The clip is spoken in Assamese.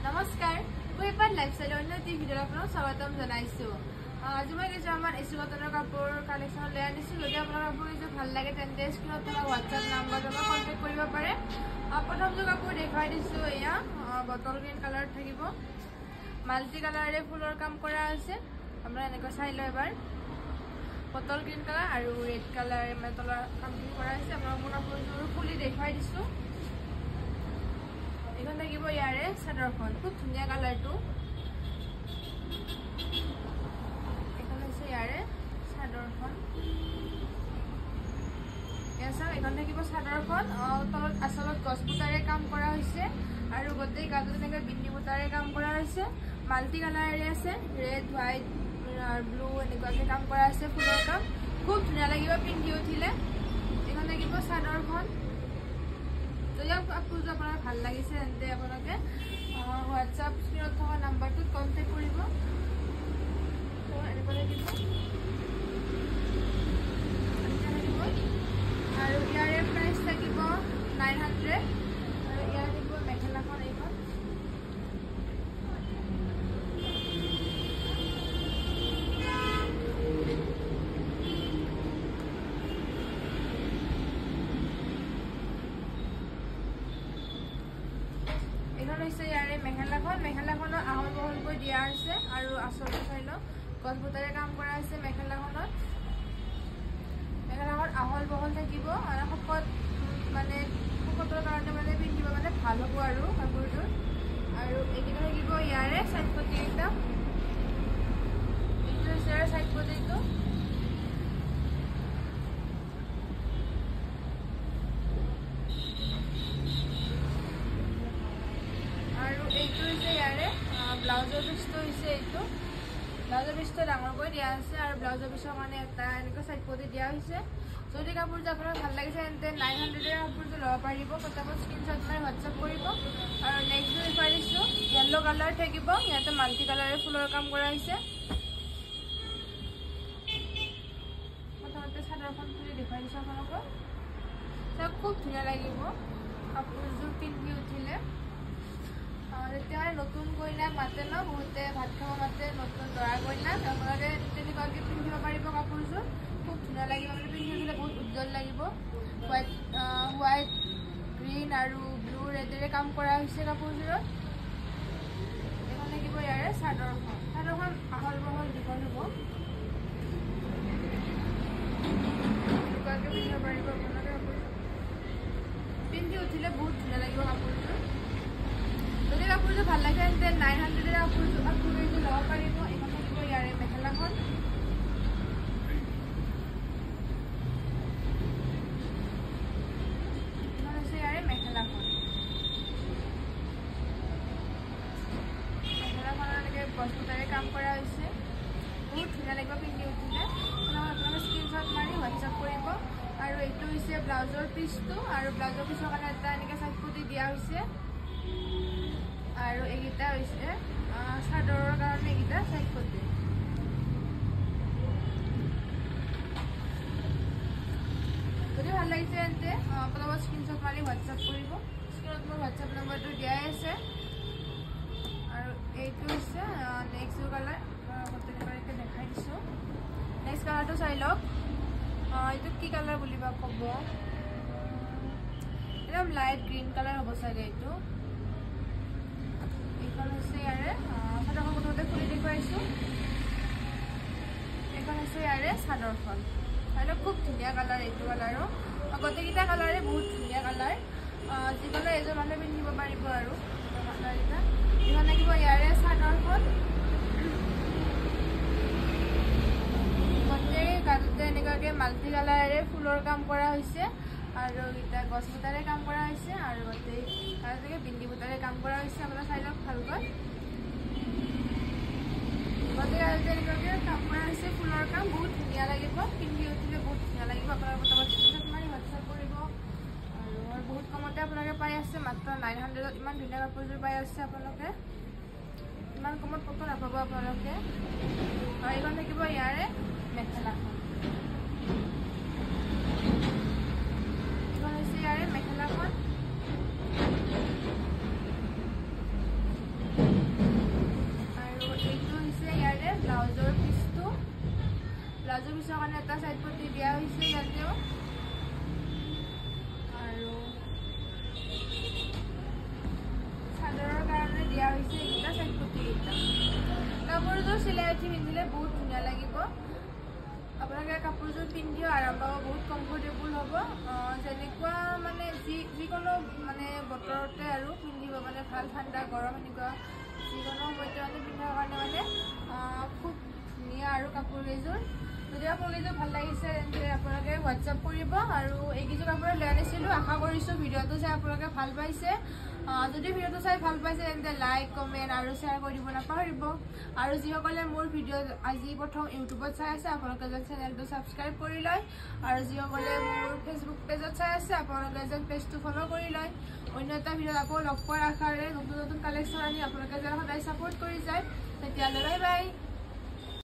নমস্কাৰ কুইপাৰ লাইফষ্টাইলৰ অন্য এটি ভিডিঅ'ত আপোনাক স্বাগতম জনাইছো। আজি মই কিছুমান এচি কটনৰ কাপোৰ কালেকশ্যন লৈ আনিছো। যদি আপোনাৰ কাপোৰ কিছু ভাল লাগে তেন্তে স্ক্ৰীনত থকা হোৱাটছআপ নাম্বাৰত কণ্টেক্ট কৰিব পাৰে। প্ৰথমটো কাপোৰ দেখুৱাই দিছো, এয়া বটল গ্ৰীণ কালাৰত থাকিব, মাল্টি কালাৰেৰে ফুলৰ কাম কৰা আছে। আপোনাৰ এনেকৈ চাই লয় এবাৰ, বটল গ্ৰীণ কালাৰ আৰু ৰেড কালাৰে মেটলৰ কামখিনি কৰা আছে। আপোনালোকৰ কাপোৰযোৰ খুলি দেখুৱাই দিছো। এখন থাকিব ইয়াৰে চাদৰখন, খুব ধুনীয়া কালাৰটো। এখন হৈছে ইয়াৰে চাদৰখন, এখন থাকিব চাদৰখন। তলত আচলত গছ বুটাৰে কাম কৰা হৈছে আৰু গোটেই গাটোত এনেকৈ বিন্দি বুটাৰে কাম কৰা হৈছে। মাল্টি কালাৰেৰে আছে, ৰেড হোৱাইট ব্লু এনেকুৱাকৈ কাম কৰা আছে, ফুলৰ কাম। খুব ধুনীয়া লাগিব পিন্ধি উঠিলে। এখন থাকিব চাদৰখন। যদি কাপোৰযোৰ আপোনাৰ ভাল লাগিছে তেন্তে আপোনালোকে হোৱাটছআপ স্ক্ৰীনত থকা নাম্বাৰটোত কণ্টেক্ট কৰিব। এনেকুৱা লাগিব আৰু ইয়াৰে প্ৰাইচ থাকিব 900 আৰু ইয়াৰ থাকিব মেখেলাখন এইখন। এইখন হৈছে ইয়াৰে মেখেলাখন। মেখেলাখনৰ আহল বহলকৈ দিয়া হৈছে আৰু আচলতে চাই লওক গছ বুটাৰে কাম কৰা হৈছে। মেখেলাখন আহল বহল থাকিব আৰু শকতৰ কাৰণে পিন্ধিব ভাল হ'ব আৰু কাপোৰযোৰ। আৰু এইকেইটা থাকিব ইয়াৰে চাইড পটিকেইটা। এইটো হৈছে ইয়াৰে চাইড পটিটো। আৰু এইটো হৈছে ইয়াৰে ব্লাউজৰ পিচটো হৈছে এইটো। ব্লাউজৰ পিচটো ডাঙৰকৈ দিয়া আছে আৰু ব্লাউজৰ পিচৰ কাৰণে এটা এনেকৈ চাইড পটি দিয়া হৈছে। যদি কাপোৰযোৰ আপোনাৰ ভাল লাগিছে তেন্তে 900ৰ কাপোৰযোৰ ল'ব পাৰিব। পটাপট স্ক্ৰীনশ্বট মাৰি হোৱাটছআপ কৰিব। আৰু নেক্সটটো দেখুৱাই দিছোঁ, য়েল্ল' কালাৰ থাকিব। ইয়াতে মাল্টি কালাৰে ফুলৰ কাম কৰা হৈছে। প্ৰথমতে চাদৰখন খুলি দেখুৱাই দিছোঁ আপোনালোকক। খুব ধুনীয়া লাগিব কাপোৰযোৰ পিন্ধি উঠিলে। যেতিয়া নতুন কইনাক মাতে ন, বহুতে ভাত খাব মাতে নতুন দৰা কইনাক, আপোনালোকে তেনেকুৱাকৈ পিন্ধিব পাৰিব কাপোৰযোৰ। খুব ধুনীয়া লাগিব, পিন্ধি উঠিলে বহুত উজ্জ্বল লাগিব। হোৱাইট গ্ৰীণ আৰু ব্লু ৰেডেৰে কাম কৰা হৈছে কাপোৰযোৰত। এখন থাকিব ইয়াৰে চাদৰখন। চাদৰখন আহল বহল দীঘল হ'ব, এনেকুৱাকৈ পিন্ধিব পাৰিব আপোনালোকে কাপোৰযোৰ। পিন্ধি উঠিলে বহুত ধুনীয়া লাগিব কাপোৰযোৰ। যদি কাপোৰযোৰ ভাল লাগে তেন্তে 900ৰ কাপোৰযোৰ ল'ব পাৰিব। এখন থাকিব ইয়াৰে মেখেলাখন। এখন হৈছে ইয়াৰে মেখেলাখন। মেখেলাখনত এনেকৈ গছ বুটাৰে কাম কৰা হৈছে। বহুত ধুনীয়া লাগিব পিন্ধি উঠিলে। আপোনালোকে স্ক্ৰীনশ্বট মাৰি হোৱাটছআপ কৰিব। আৰু এইটো হৈছে ব্লাউজৰ পিচটো, আৰু ব্লাউজৰ পিচৰ কাৰণে এটা এনেকৈ চাইড পটি দিয়া হৈছে। আৰু এইকেইটা হৈছে চাদৰৰ কাৰণে এইকেইটা চাইড পটি। যদি ভাল লাগিছে তেন্তে আপোনালোকৰ স্ক্ৰীনশ্বট মাৰি হোৱাটছআপ কৰিব। স্ক্ৰীনত মোৰ হোৱাটছআপ নম্বৰটো দিয়াই আছে। আৰু এইটো হৈছে নেক্সট কালাৰ, তেনেকুৱাকৈ দেখাই দিছোঁ। নেক্সট কালাৰটো চাই লওক। এইটো কি কালাৰ বুলিবা ক'ব, একদম লাইট গ্ৰীণ কালাৰ হ'ব চাগে এইটো। এইখন হৈছে ইয়াৰে চাদৰখন, প্ৰথমতে খুলি দেখুৱাইছোঁ। এইখন হৈছে ইয়াৰে চাদৰখন। চাদৰ খুব ধুনীয়া কালাৰ, এইটো কালাৰো। গোটেইকেইটা কালাৰে বহুত ধুনীয়া কালাৰ। যিকোনো এজন মানুহে পিন্ধিব পাৰিব আৰু কালাৰকেইটা। এইখন থাকিব ইয়াৰে চাদৰখন। গোটেই গাটোতে এনেকুৱাকৈ মাল্টি কালাৰেৰে ফুলৰ কাম কৰা হৈছে আৰু এইকেইটা গছ বুটাৰে কাম কৰা হৈছে আৰু গোটেই এনেকৈ বিন্দি বুটাৰে কাম কৰা হৈছে। আপোনাৰ চাই লওক ভালকৈ। গোটেই গাটোতে এনেকুৱাকৈ কাম কৰা হৈছে ফুলৰ কাম। বহুত ধুনীয়া লাগিব, পিন্ধি উঠিলে বহুত ধুনীয়া লাগিব। আপোনাৰ প্ৰথমত স্ক্ৰীনশ্বট মাৰি হোৱাটছআপ কৰিব। আৰু বহুত কমতে আপোনালোকে পাই আছে, মাত্ৰ 900ত ইমান ধুনীয়া কাপোৰযোৰ পাই আছে আপোনালোকে। ইমান কমত ক'তো নাপাব আপোনালোকে। আৰু এইখন থাকিব ইয়াৰে মেখেলাখন। এইখন হৈছে ইয়াৰে মেখেলাখন। পিছৰ কাৰণে এটা সাইড পটি দিয়া হৈছে ইয়াতেও আৰু চাদৰৰ কাৰণে দিয়া হৈছে এটা সাইড পটি এটা কাপোৰযোৰ চিলাই উঠি পিন্ধিলে বহুত ধুনীয়া লাগিব আপোনালোকে কাপোৰযোৰ পিন্ধিও আৰাম পাব বহুত কমফৰ্টেবল হ'ব যেনেকুৱা মানে যিকোনো মানে বতৰতে আৰু পিন্ধিব মানে ভাল ঠাণ্ডা গৰম এনেকুৱা যিকোনো সময়তে মানে পিন্ধাৰ কাৰণে মানে খুব ধুনীয়া আৰু কাপোৰ কেইযোৰ যদি আপোনালোকে ভাল লাগিছে তেন্তে আপোনালোকে হোৱাটছআপ কৰিব আৰু এইকেইযোৰ কাপোৰ লৈ আনিছিলোঁ আশা কৰিছোঁ ভিডিঅ'টো চাই আপোনালোকে ভাল পাইছে যদি ভিডিঅ'টো চাই ভাল পাইছে তেন্তে লাইক কমেণ্ট আৰু শ্বেয়াৰ কৰি দিব নাপাহৰিব আৰু যিসকলে মোৰ ভিডিঅ' আজি প্ৰথম ইউটিউবত চাই আছে আপোনালোকে যেন চেনেলটো ছাবস্ক্ৰাইব কৰি লয় আৰু যিসকলে মোৰ ফেচবুক পেজত চাই আছে আপোনালোকে যেন পেজটো ফ'ল' কৰি লয় অন্য এটা ভিডিঅ'ত আকৌ লগ পোৱাৰ আশাৰে নতুন নতুন কালেকশ্যন আনি আপোনালোকে যেন সদায় ছাপোৰ্ট কৰি যায় তেতিয়াহ'লে বাই বাই